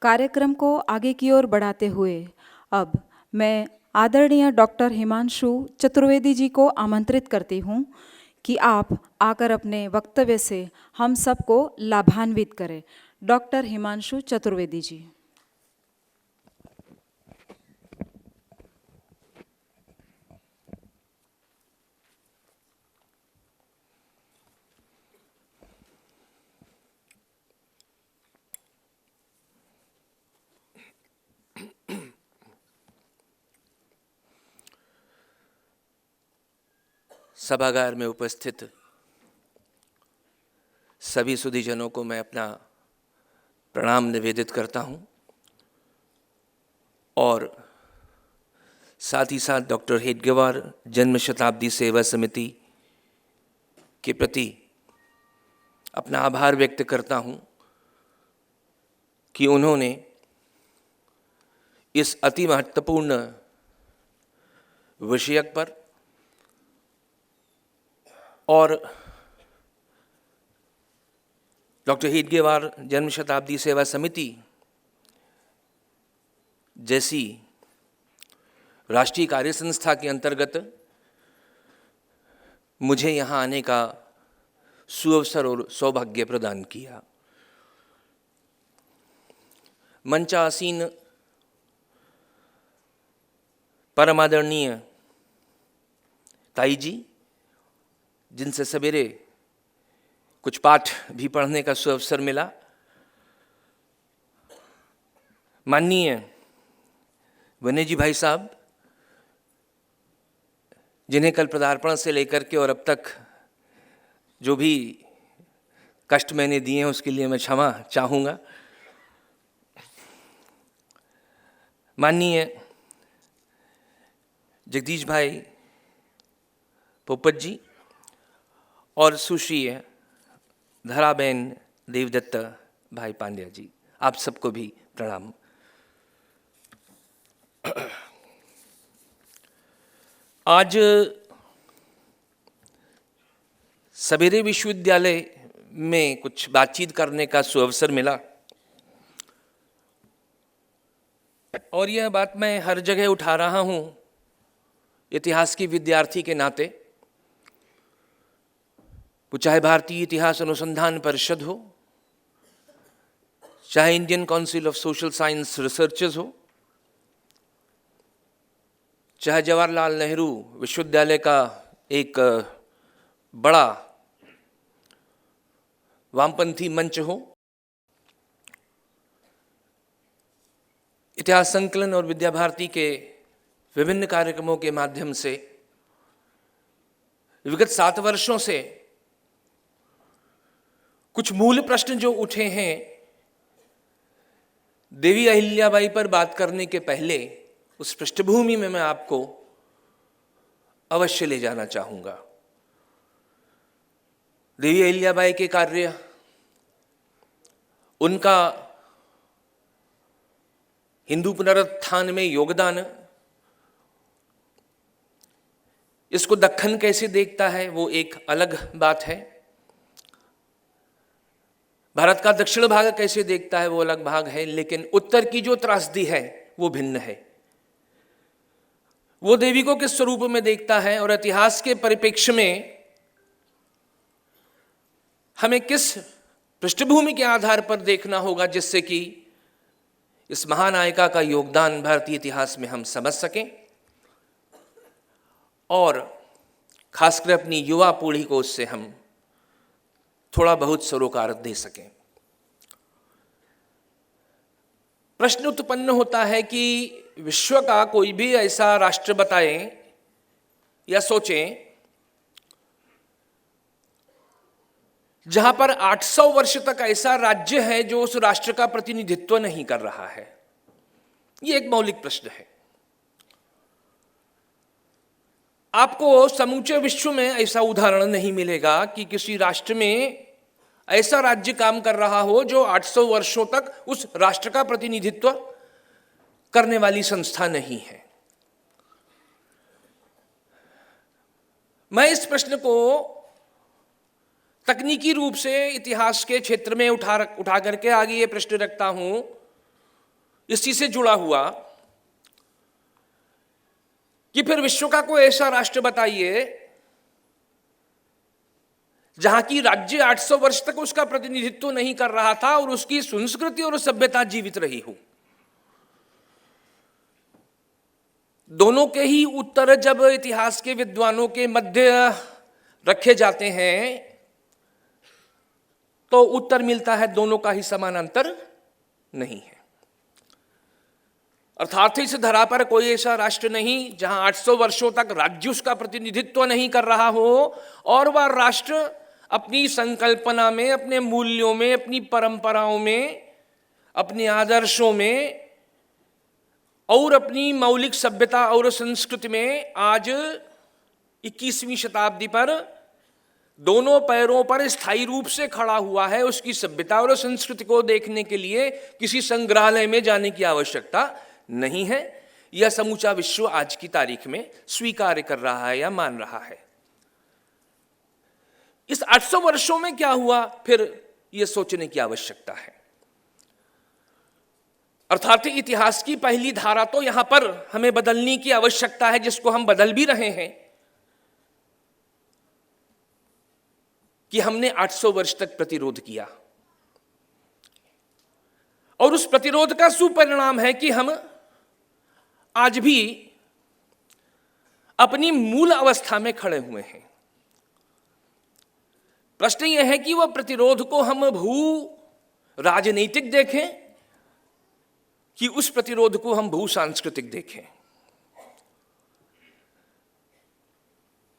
कार्यक्रम को आगे की ओर बढ़ाते हुए अब मैं आदरणीय डॉक्टर हिमांशु चतुर्वेदी जी को आमंत्रित करती हूँ कि आप आकर अपने वक्तव्य से हम सबको लाभान्वित करें। डॉक्टर हिमांशु चतुर्वेदी जी। सभागार में उपस्थित सभी सुधीजनों को मैं अपना प्रणाम निवेदित करता हूं और साथ ही साथ डॉक्टर हेडगेवार जन्म शताब्दी सेवा समिति के प्रति अपना आभार व्यक्त करता हूं कि उन्होंने इस अति महत्वपूर्ण विषय पर और डॉक्टर हेडगेवार जन्म शताब्दी सेवा समिति जैसी राष्ट्रीय कार्य संस्था के अंतर्गत मुझे यहाँ आने का सुअवसर और सौभाग्य प्रदान किया। मंचासीन परमादरणीय ताई जी, जिनसे सवेरे कुछ पाठ भी पढ़ने का सुअवसर मिला, माननीय वन्य जी भाई साहब, जिन्हें कल पदार्पण से लेकर के और अब तक जो भी कष्ट मैंने दिए हैं उसके लिए मैं क्षमा चाहूँगा, माननीय जगदीश भाई पोपट जी और सुश्री धराबेन देवदत्त भाई पांड्या जी, आप सबको भी प्रणाम। आज सवेरे विश्वविद्यालय में कुछ बातचीत करने का सुअवसर मिला और यह बात मैं हर जगह उठा रहा हूँ इतिहास के विद्यार्थी के नाते। वो चाहे भारतीय इतिहास अनुसंधान परिषद हो, चाहे Indian council of social science researchers हो, चाहे जवाहरलाल नेहरू विश्वविद्यालय का एक बड़ा वामपंथी मंच हो, इतिहास संकलन और विद्या भारती के विभिन्न कार्यक्रमों के माध्यम से विगत 7 वर्षों से कुछ मूल प्रश्न जो उठे हैं, देवी अहिल्याबाई पर बात करने के पहले उस पृष्ठभूमि में मैं आपको अवश्य ले जाना चाहूँगा। देवी अहिल्याबाई के कार्य, उनका हिंदू पुनरुत्थान में योगदान, इसको दक्खन कैसे देखता है वो एक अलग बात है, भारत का दक्षिण भाग कैसे देखता है वो अलग भाग है, लेकिन उत्तर की जो त्रासदी है वो भिन्न है। वो देवी को किस स्वरूप में देखता है और इतिहास के परिप्रेक्ष्य में हमें किस पृष्ठभूमि के आधार पर देखना होगा जिससे कि इस महानायिका का योगदान भारतीय इतिहास में हम समझ सकें और खासकर अपनी युवा पीढ़ी को उससे हम थोड़ा बहुत सरोकार दे सकें। प्रश्न उत्पन्न होता है कि विश्व का कोई भी ऐसा राष्ट्र बताएं या सोचें जहां पर 800 वर्ष तक ऐसा राज्य है जो उस राष्ट्र का प्रतिनिधित्व नहीं कर रहा है। यह एक मौलिक प्रश्न है। आपको समूचे विश्व में ऐसा उदाहरण नहीं मिलेगा कि किसी राष्ट्र में ऐसा राज्य काम कर रहा हो जो 800 वर्षों तक उस राष्ट्र का प्रतिनिधित्व करने वाली संस्था नहीं है। मैं इस प्रश्न को तकनीकी रूप से इतिहास के क्षेत्र में उठा करके आगे ये प्रश्न रखता हूं इसी से जुड़ा हुआ कि फिर विश्व का कोई ऐसा राष्ट्र बताइए जहां की राज्य 800 वर्ष तक उसका प्रतिनिधित्व नहीं कर रहा था और उसकी संस्कृति और सभ्यता जीवित रही हो। दोनों के ही उत्तर जब इतिहास के विद्वानों के मध्य रखे जाते हैं तो उत्तर मिलता है दोनों का ही समान अंतर नहीं है। अर्थात इस धरा पर कोई ऐसा राष्ट्र नहीं जहां 800 वर्षों तक राज्य उसका प्रतिनिधित्व नहीं कर रहा हो और वह राष्ट्र अपनी संकल्पना में, अपने मूल्यों में, अपनी परंपराओं में, अपने आदर्शों में और अपनी मौलिक सभ्यता और संस्कृति में आज 21वीं शताब्दी पर दोनों पैरों पर स्थायी रूप से खड़ा हुआ है। उसकी सभ्यता और संस्कृति को देखने के लिए किसी संग्रहालय में जाने की आवश्यकता नहीं है। यह समूचा विश्व आज की तारीख में स्वीकार कर रहा है या मान रहा है। इस 800 वर्षों में क्या हुआ फिर यह सोचने की आवश्यकता है। अर्थात इतिहास की पहली धारा तो यहां पर हमें बदलने की आवश्यकता है, जिसको हम बदल भी रहे हैं, कि हमने 800 वर्ष तक प्रतिरोध किया और उस प्रतिरोध का सुपरिणाम है कि हम आज भी अपनी मूल अवस्था में खड़े हुए हैं। प्रश्न यह है कि वह प्रतिरोध को हम भू राजनीतिक देखें कि उस प्रतिरोध को हम भू सांस्कृतिक देखें।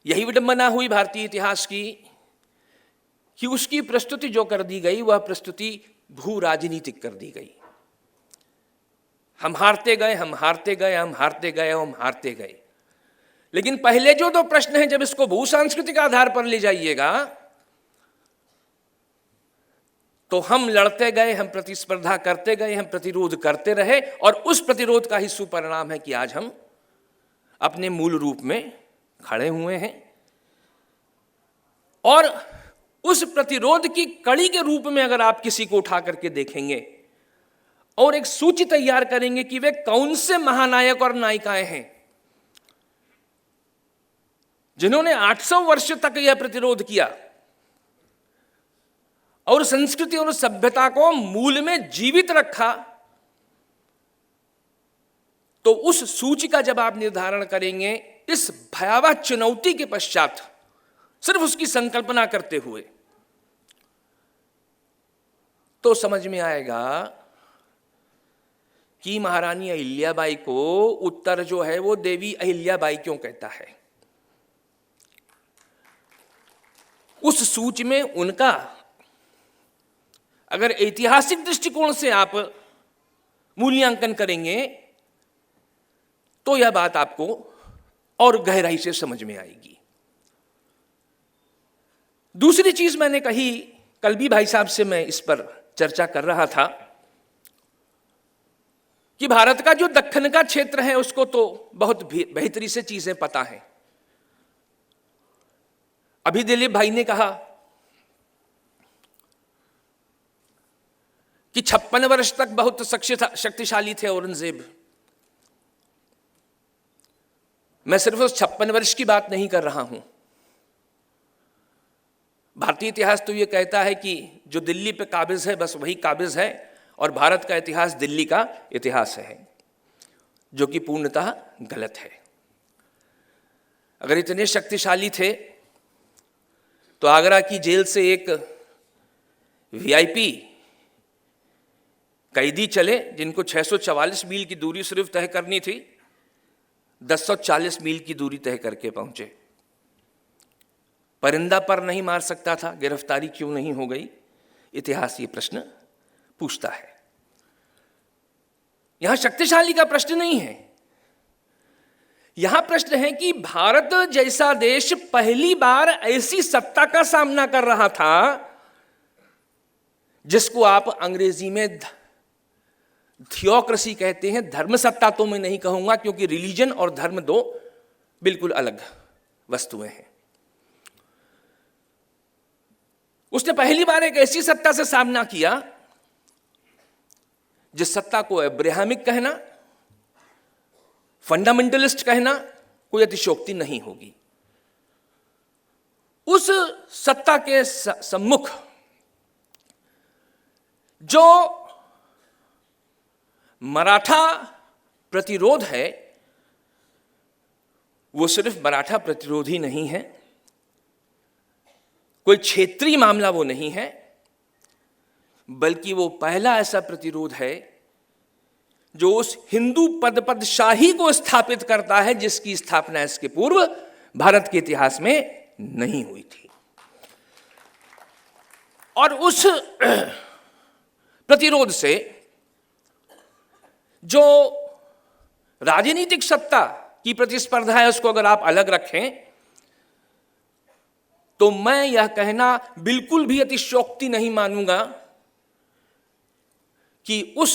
यही विडंबना हुई भारतीय इतिहास की कि उसकी प्रस्तुति जो कर दी गई वह प्रस्तुति भू राजनीतिक कर दी गई। हम हारते गए, हम हारते गए, हम हारते गए, हम हारते गए। लेकिन पहले जो दो प्रश्न हैं, जब इसको भू सांस्कृतिक आधार पर ले जाइएगा तो हम लड़ते गए, हम प्रतिस्पर्धा करते गए, हम प्रतिरोध करते रहे और उस प्रतिरोध का ही सुपरिणाम है कि आज हम अपने मूल रूप में खड़े हुए हैं। और उस प्रतिरोध की कड़ी के रूप में अगर आप किसी को उठा करके देखेंगे और एक सूची तैयार करेंगे कि वे कौन से महानायक और नायिकाएं हैं जिन्होंने 800 वर्ष तक यह प्रतिरोध किया और संस्कृति और सभ्यता को मूल में जीवित रखा, तो उस सूची का जब आप निर्धारण करेंगे इस भयावह चुनौती के पश्चात, सिर्फ उसकी संकल्पना करते हुए, तो समझ में आएगा कि महारानी अहिल्याबाई को उत्तर जो है वो देवी अहिल्याबाई क्यों कहता है। उस सूची में उनका अगर ऐतिहासिक दृष्टिकोण से आप मूल्यांकन करेंगे तो यह बात आपको और गहराई से समझ में आएगी। दूसरी चीज मैंने कही, कल भी भाई साहब से मैं इस पर चर्चा कर रहा था कि भारत का जो दक्खन का क्षेत्र है उसको तो बहुत बेहतरी से चीजें पता है। अभी दिलीप भाई ने कहा कि 56 वर्ष तक बहुत शक्तिशाली थे औरंगजेब। मैं सिर्फ उस 56 वर्ष की बात नहीं कर रहा हूं। भारतीय इतिहास तो यह कहता है कि जो दिल्ली पे काबिज है बस वही काबिज है, और भारत का इतिहास दिल्ली का इतिहास है, जो कि पूर्णतः गलत है। अगर इतने शक्तिशाली थे तो आगरा की जेल से एक वीआईपी कैदी चले जिनको 644 मील की दूरी सिर्फ तय करनी थी, 1040 मील की दूरी तय करके पहुंचे। परिंदा पर नहीं मार सकता था, गिरफ्तारी क्यों नहीं हो गई? इतिहास ये प्रश्न पूछता है। यहां शक्तिशाली का प्रश्न नहीं है, यहां प्रश्न है कि भारत जैसा देश पहली बार ऐसी सत्ता का सामना कर रहा था जिसको आप अंग्रेजी में थियोक्रेसी कहते हैं। धर्म सत्ता तो मैं नहीं कहूंगा क्योंकि रिलीजन और धर्म दो बिल्कुल अलग वस्तुएं हैं। उसने पहली बार एक ऐसी सत्ता से सामना किया जिस सत्ता को अब्राहमिक कहना, फंडामेंटलिस्ट कहना कोई अतिशयोक्ति नहीं होगी। उस सत्ता के सम्मुख जो मराठा प्रतिरोध है, वो सिर्फ मराठा प्रतिरोध ही नहीं है, कोई क्षेत्रीय मामला वो नहीं है, बल्कि वो पहला ऐसा प्रतिरोध है जो उस हिंदू पदशाही को स्थापित करता है जिसकी स्थापना इसके पूर्व भारत के इतिहास में नहीं हुई थी। और उस प्रतिरोध से जो राजनीतिक सत्ता की प्रतिस्पर्धा है, उसको अगर आप अलग रखें तो मैं यह कहना बिल्कुल भी अतिशयोक्ति नहीं मानूंगा कि उस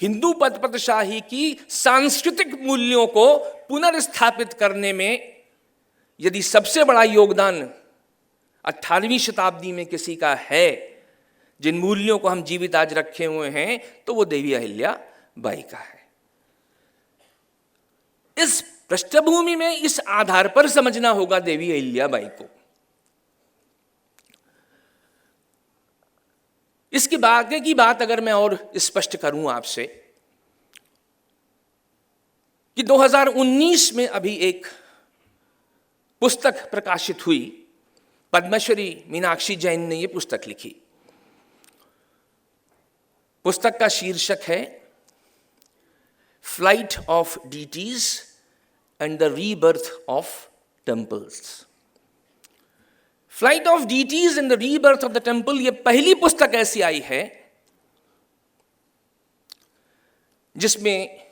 हिंदू पदशाही की सांस्कृतिक मूल्यों को पुनर्स्थापित करने में यदि सबसे बड़ा योगदान 18वीं शताब्दी में किसी का है, जिन मूल्यों को हम जीवित आज रखे हुए हैं, तो वो देवी अहिल्या बाई का है। इस पृष्ठभूमि में इस आधार पर समझना होगा देवी अहिल्या बाई को। इसके आगे की बात अगर मैं और स्पष्ट करूं आपसे कि 2019 में अभी एक पुस्तक प्रकाशित हुई, पद्मश्री मीनाक्षी जैन ने यह पुस्तक लिखी। पुस्तक का शीर्षक है flight of deities and the rebirth of temples. Flight of deities and the rebirth of the temple, यह पहली पुस्तक ऐसी आई है जिसमें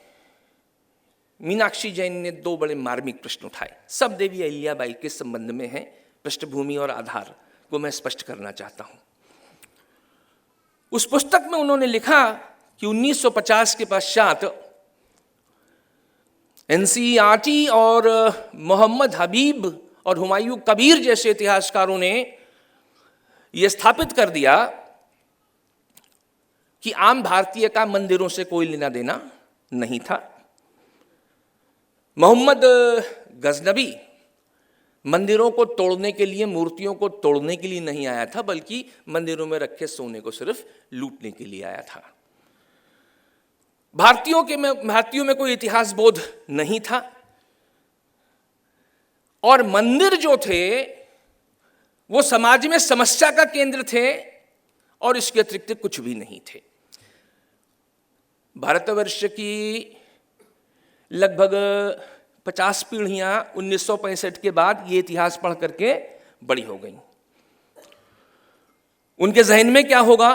मीनाक्षी जैन ने दो बड़े मार्मिक प्रश्न उठाए। सब देवी अहिल्याबाई के संबंध में है। पृष्ठभूमि और आधार को मैं स्पष्ट करना चाहता हूं। उस पुस्तक में उन्होंने लिखा कि 1950 के पश्चात एनसीईआरटी और मोहम्मद हबीब और हुमायूं कबीर जैसे इतिहासकारों ने यह स्थापित कर दिया कि आम भारतीय का मंदिरों से कोई लेना देना नहीं था। मोहम्मद गजनबी मंदिरों को तोड़ने के लिए, मूर्तियों को तोड़ने के लिए नहीं आया था, बल्कि मंदिरों में रखे सोने को सिर्फ लूटने के लिए आया था। भारतीयों में कोई इतिहास बोध नहीं था और मंदिर जो थे वो समाज में समस्या का केंद्र थे और इसके अतिरिक्त कुछ भी नहीं थे। भारतवर्ष की लगभग 50 पीढ़ियां 1965 के बाद ये इतिहास पढ़ करके बड़ी हो गई। उनके जहन में क्या होगा,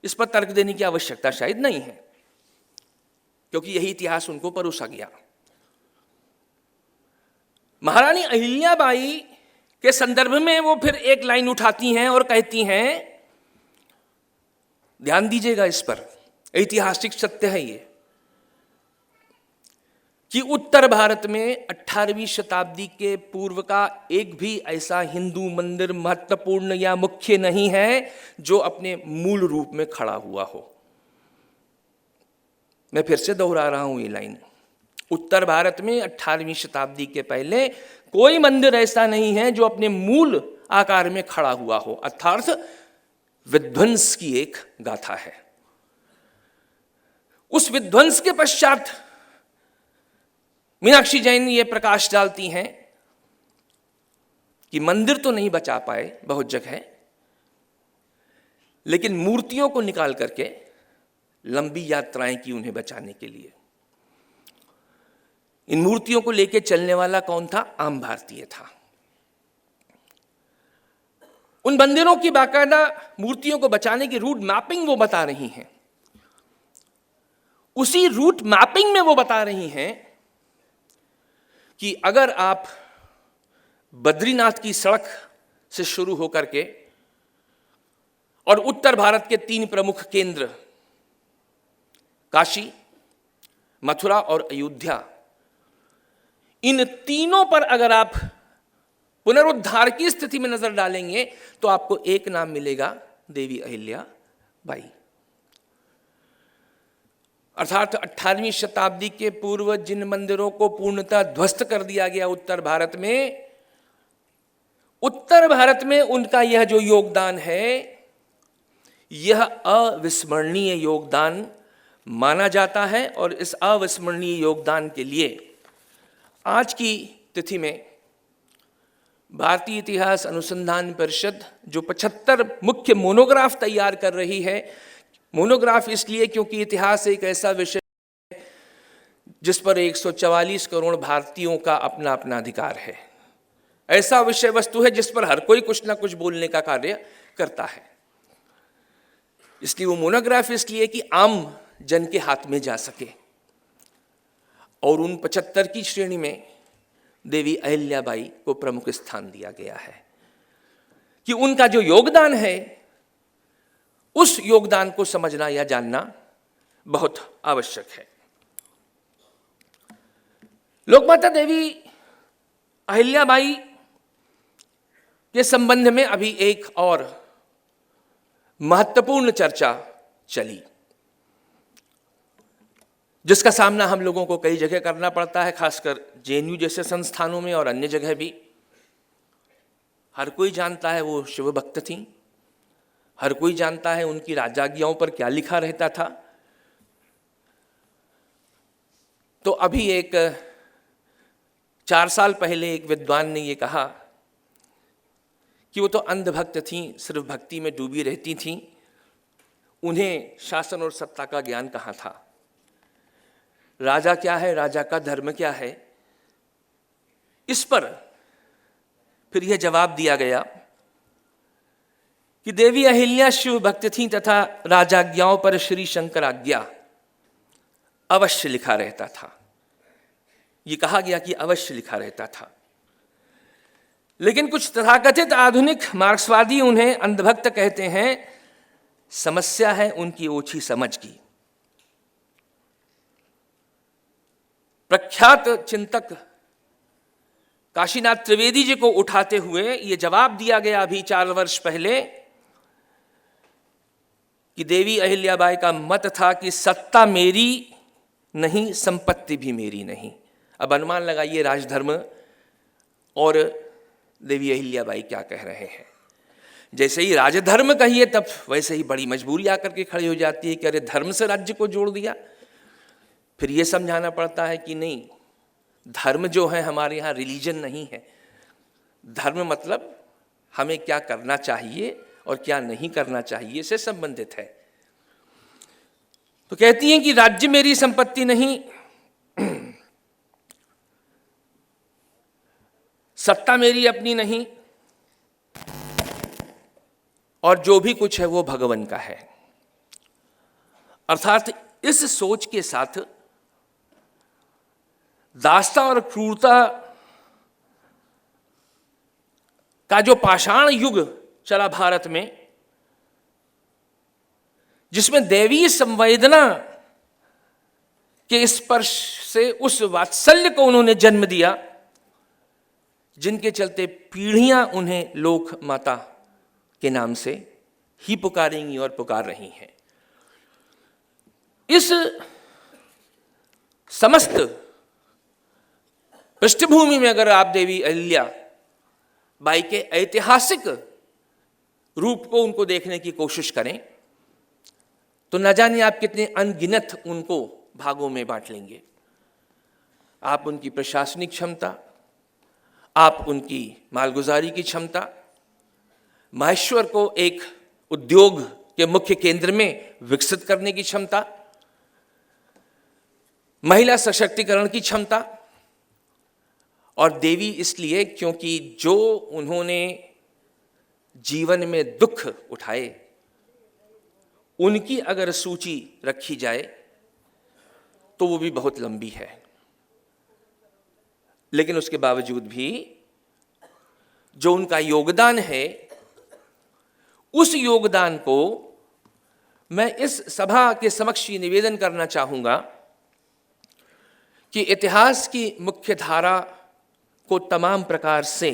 इस पर तर्क देने की आवश्यकता शायद नहीं है, क्योंकि यही इतिहास उनको परोसा गया। महारानी अहिल्याबाई के संदर्भ में वो फिर एक लाइन उठाती हैं और कहती हैं, ध्यान दीजिएगा इस पर, ऐतिहासिक सत्य है ये, कि उत्तर भारत में 18वीं शताब्दी के पूर्व का एक भी ऐसा हिंदू मंदिर महत्वपूर्ण या मुख्य नहीं है जो अपने मूल रूप में खड़ा हुआ हो। मैं फिर से दोहरा रहा हूं ये लाइन, उत्तर भारत में 18वीं शताब्दी के पहले कोई मंदिर ऐसा नहीं है जो अपने मूल आकार में खड़ा हुआ हो, अर्थात विध्वंस की एक गाथा है। उस विध्वंस के पश्चात मीनाक्षी जैन ये प्रकाश डालती हैं कि मंदिर तो नहीं बचा पाए बहुत जगह, लेकिन मूर्तियों को निकाल करके लंबी यात्राएं की उन्हें बचाने के लिए। इन मूर्तियों को लेकर चलने वाला कौन था? आम भारतीय था। उन मंदिरों की बाकायदा मूर्तियों को बचाने की रूट मैपिंग वो बता रही हैं। उसी रूट मैपिंग में वो बता रही हैं कि अगर आप बद्रीनाथ की सड़क से शुरू होकर के और उत्तर भारत के 3 प्रमुख केंद्र काशी, मथुरा और अयोध्या, इन तीनों पर अगर आप पुनरुद्धार की स्थिति में नजर डालेंगे तो आपको एक नाम मिलेगा, देवी अहिल्या बाई। अर्थात 18वीं शताब्दी के पूर्व जिन मंदिरों को पूर्णतः ध्वस्त कर दिया गया उत्तर भारत में उनका यह जो योगदान है, यह अविस्मरणीय योगदान माना जाता है। और इस अविस्मरणीय योगदान के लिए आज की तिथि में भारतीय इतिहास अनुसंधान परिषद जो 75 मुख्य मोनोग्राफ तैयार कर रही है, मोनोग्राफ इसलिए क्योंकि इतिहास एक ऐसा विषय है जिस पर 144 करोड़ भारतीयों का अपना अपना अधिकार है। ऐसा विषय वस्तु है जिस पर हर कोई कुछ ना कुछ बोलने का कार्य करता है। इसलिए वो मोनोग्राफ इसलिए कि आम जन के हाथ में जा सके। और उन 75 की श्रेणी में देवी अहिल्याबाई को प्रमुख स्थान दिया गया है कि उनका जो योगदान है, उस योगदान को समझना या जानना बहुत आवश्यक है। लोकमाता देवी अहिल्याबाई के संबंध में अभी एक और महत्वपूर्ण चर्चा चली, जिसका सामना हम लोगों को कई जगह करना पड़ता है, खासकर जेएनयू जैसे संस्थानों में और अन्य जगह भी। हर कोई जानता है वो शिव भक्त थी, हर कोई जानता है उनकी राजाज्ञाओं पर क्या लिखा रहता था। तो अभी 4 साल पहले एक विद्वान ने ये कहा कि वो तो अंधभक्त थीं, सिर्फ भक्ति में डूबी रहती थीं, उन्हें शासन और सत्ता का ज्ञान कहाँ था। राजा क्या है, राजा का धर्म क्या है। इस पर फिर यह जवाब दिया गया कि देवी अहिल्या शिव भक्त थीं तथा राजाज्ञाओं पर श्री शंकर आज्ञा अवश्य लिखा रहता था। ये कहा गया कि अवश्य लिखा रहता था। लेकिन कुछ तथाकथित आधुनिक मार्क्सवादी उन्हें अंधभक्त कहते हैं। समस्या है उनकी ओछी समझ की। प्रख्यात चिंतक काशीनाथ त्रिवेदी जी को उठाते हुए यह जवाब दिया गया अभी 4 वर्ष पहले कि देवी अहिल्याबाई का मत था कि सत्ता मेरी नहीं, संपत्ति भी मेरी नहीं। अब अनुमान लगाइए राजधर्म और देवी अहिल्याबाई क्या कह रहे हैं। जैसे ही राजधर्म कहिए तब वैसे ही बड़ी मजबूरी आकर के खड़ी हो जाती है कि अरे धर्म से राज्य को जोड़ दिया। फिर ये समझाना पड़ता है कि नहीं, धर्म जो है हमारे यहाँ रिलीजन नहीं है। धर्म मतलब हमें क्या करना चाहिए और क्या नहीं करना चाहिए से संबंधित है। तो कहती हैं कि राज्य मेरी संपत्ति नहीं, सत्ता मेरी अपनी नहीं, और जो भी कुछ है वो भगवान का है। अर्थात इस सोच के साथ दास्ता और क्रूरता का जो पाषाण युग चला भारत में, जिसमें दैवीय संवेदना के स्पर्श से उस वात्सल्य को उन्होंने जन्म दिया जिनके चलते पीढ़ियां उन्हें लोक माता के नाम से ही पुकारेंगी और पुकार रही हैं। इस समस्त पृष्ठभूमि में अगर आप देवी अहिल्या बाई के ऐतिहासिक रूप को उनको देखने की कोशिश करें तो न जाने आप कितने अनगिनत उनको भागों में बांट लेंगे। आप उनकी प्रशासनिक क्षमता, आप उनकी मालगुजारी की क्षमता, माहेश्वर को एक उद्योग के मुख्य केंद्र में विकसित करने की क्षमता, महिला सशक्तिकरण की क्षमता, और देवी इसलिए क्योंकि जो उन्होंने जीवन में दुख उठाए उनकी अगर सूची रखी जाए तो वो भी बहुत लंबी है। लेकिन उसके बावजूद भी जो उनका योगदान है, उस योगदान को मैं इस सभा के समक्ष निवेदन करना चाहूंगा कि इतिहास की मुख्य धारा को तमाम प्रकार से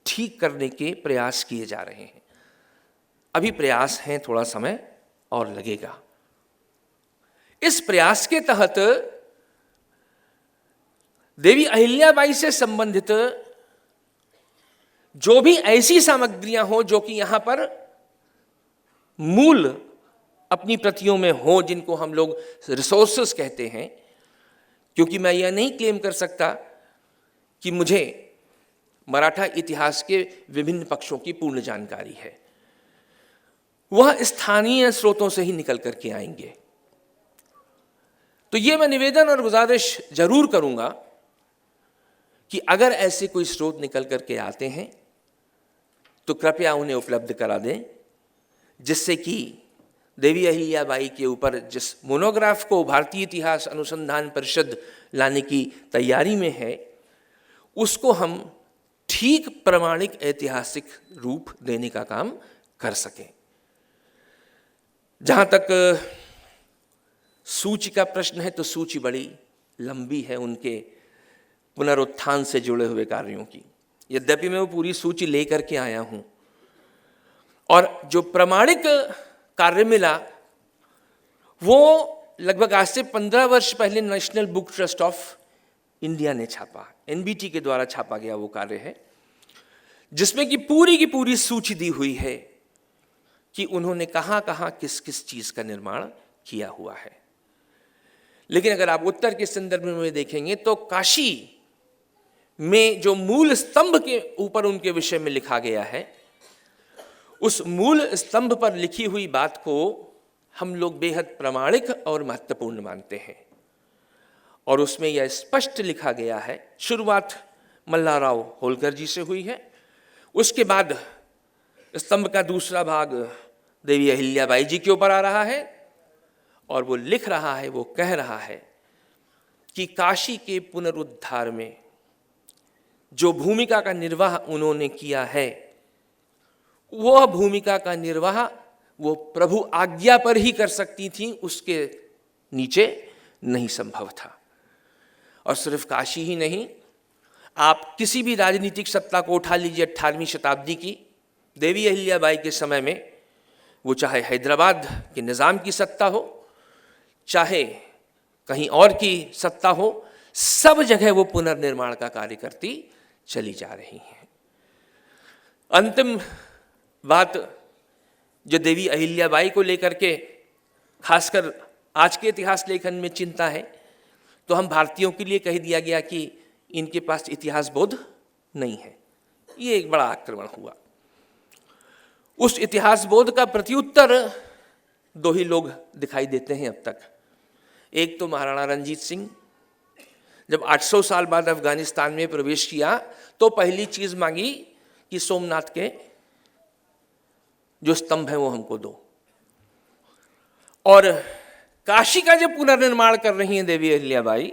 ठीक करने के प्रयास किए जा रहे हैं। अभी प्रयास हैं, थोड़ा समय और लगेगा। इस प्रयास के तहत देवी अहिल्याबाई से संबंधित जो भी ऐसी सामग्रियां हो जो कि यहां पर मूल अपनी प्रतियों में हो, जिनको हम लोग रिसोर्सेस कहते हैं, क्योंकि मैं यह नहीं क्लेम कर सकता कि मुझे मराठा इतिहास के विभिन्न पक्षों की पूर्ण जानकारी है, वह स्थानीय स्रोतों से ही निकल करके आएंगे। तो ये मैं निवेदन और गुजारिश जरूर करूंगा कि अगर ऐसे कोई स्रोत निकल करके आते हैं तो कृपया उन्हें उपलब्ध करा दें, जिससे कि देवी अहिल्याबाई के ऊपर जिस मोनोग्राफ को भारतीय इतिहास अनुसंधान परिषद लाने की तैयारी में है, उसको हम ठीक प्रमाणिक ऐतिहासिक रूप देने का काम कर सकें। जहां तक सूची का प्रश्न है, तो सूची बड़ी लंबी है उनके पुनरुत्थान से जुड़े हुए कार्यों की। यद्यपि मैं वो पूरी सूची लेकर के आया हूं, और जो प्रमाणिक कार्य मिला वो लगभग आज से 15 वर्ष पहले national book trust of India ने छापा, एनबीटी के द्वारा छापा गया वो कार्य है, जिसमें कि पूरी की पूरी सूची दी हुई है कि उन्होंने कहां कहां किस किस चीज का निर्माण किया हुआ है। लेकिन अगर आप उत्तर के संदर्भ में देखेंगे तो काशी में जो मूल स्तंभ के ऊपर उनके विषय में लिखा गया है, उस मूल स्तंभ पर लिखी हुई बात को हम लोग बेहद प्रामाणिक और महत्वपूर्ण मानते हैं। और उसमें यह स्पष्ट लिखा गया है, शुरुआत मल्हाराव होलकर जी से हुई है, उसके बाद स्तंभ का दूसरा भाग देवी अहिल्याबाई जी के ऊपर आ रहा है, और वो लिख रहा है, वो कह रहा है कि काशी के पुनरुद्धार में जो भूमिका का निर्वाह उन्होंने किया है, वह भूमिका का निर्वाह वो प्रभु आज्ञा पर ही कर सकती थी, उसके नीचे नहीं संभव था। और सिर्फ काशी ही नहीं, आप किसी भी राजनीतिक सत्ता को उठा लीजिए 18वीं शताब्दी की, देवी अहिल्याबाई के समय में, वो चाहे हैदराबाद के निज़ाम की सत्ता हो, चाहे कहीं और की सत्ता हो, सब जगह वो पुनर्निर्माण का कार्य करती चली जा रही हैं। अंतिम बात जो देवी अहिल्याबाई को लेकर के खासकर आज के इतिहास लेखन में चिंता है, तो हम भारतीयों के लिए कह दिया गया कि इनके पास इतिहास बोध नहीं है। ये एक बड़ा आक्रमण हुआ। उस इतिहास बोध का प्रत्युत्तर दो ही लोग दिखाई देते हैं अब तक। एक तो महाराणा रंजीत सिंह, जब 800 साल बाद अफगानिस्तान में प्रवेश किया तो पहली चीज मांगी कि सोमनाथ के जो स्तंभ है वो हमको दो। और काशी का जब पुनर्निर्माण कर रही हैं देवी अहिल्याबाई,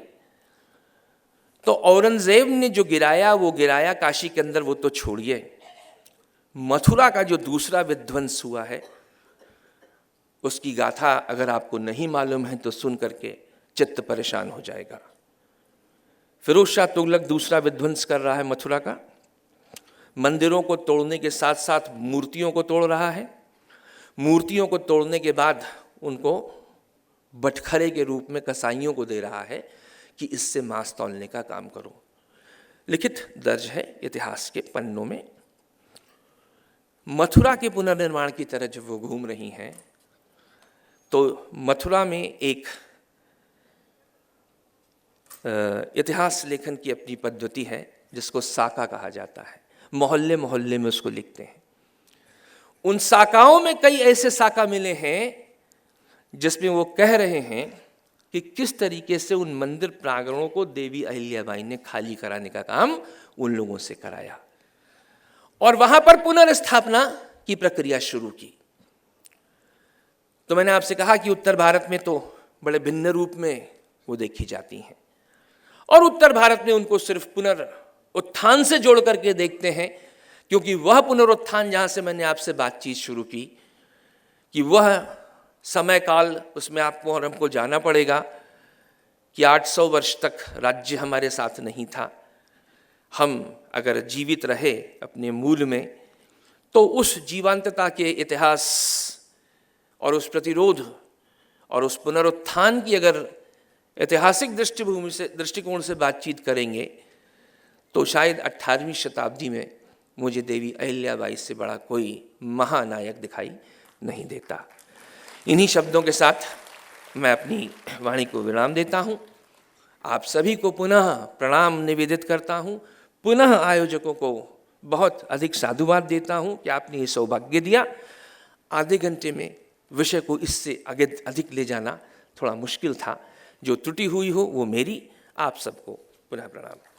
तो औरंगजेब ने जो गिराया वो गिराया काशी के अंदर, वो तो छोड़िए, मथुरा का जो दूसरा विध्वंस हुआ है उसकी गाथा अगर आपको नहीं मालूम है तो सुन करके चित्त परेशान हो जाएगा। फिरोज शाह तुगलक दूसरा विध्वंस कर रहा है मथुरा का, मंदिरों को तोड़ने के साथ साथ मूर्तियों को तोड़ रहा है, मूर्तियों को तोड़ने के बाद उनको बटखरे के रूप में कसाईयों को दे रहा है कि इससे मांस तौलने का काम करो। लिखित दर्ज है इतिहास के पन्नों में। मथुरा के पुनर्निर्माण की तरह जब वो घूम रही हैं तो मथुरा में एक इतिहास लेखन की अपनी पद्धति है जिसको साका कहा जाता है। मोहल्ले मोहल्ले में उसको लिखते हैं। उन साकाओं में कई ऐसे साका मिले हैं जिसमें वो कह रहे हैं कि किस तरीके से उन मंदिर प्रांगणों को देवी अहिल्याबाई ने खाली कराने का काम उन लोगों से कराया और वहां पर पुनर्स्थापना की प्रक्रिया शुरू की। तो मैंने आपसे कहा कि उत्तर भारत में तो बड़े भिन्न रूप में वो देखी जाती हैं, और उत्तर भारत में उनको सिर्फ पुनरुत्थान से जोड़ करके देखते हैं, क्योंकि वह पुनरुत्थान जहां से मैंने आपसे बातचीत शुरू की कि वह समय काल, उसमें आपको और हमको जाना पड़ेगा कि 800 वर्ष तक राज्य हमारे साथ नहीं था। हम अगर जीवित रहे अपने मूल में तो उस जीवंतता के इतिहास और उस प्रतिरोध और उस पुनरुत्थान की अगर ऐतिहासिक दृष्टिकोण से बातचीत करेंगे तो शायद 18वीं शताब्दी में मुझे देवी अहिल्याबाई से बड़ा कोई महानायक दिखाई नहीं देता। इन्हीं शब्दों के साथ मैं अपनी वाणी को विराम देता हूँ। आप सभी को पुनः प्रणाम निवेदित करता हूँ। पुनः आयोजकों को बहुत अधिक साधुवाद देता हूँ कि आपने ये सौभाग्य दिया। आधे घंटे में विषय को इससे आगे अधिक ले जाना थोड़ा मुश्किल था। जो त्रुटि हुई हो वो मेरी। आप सबको पुनः प्रणाम।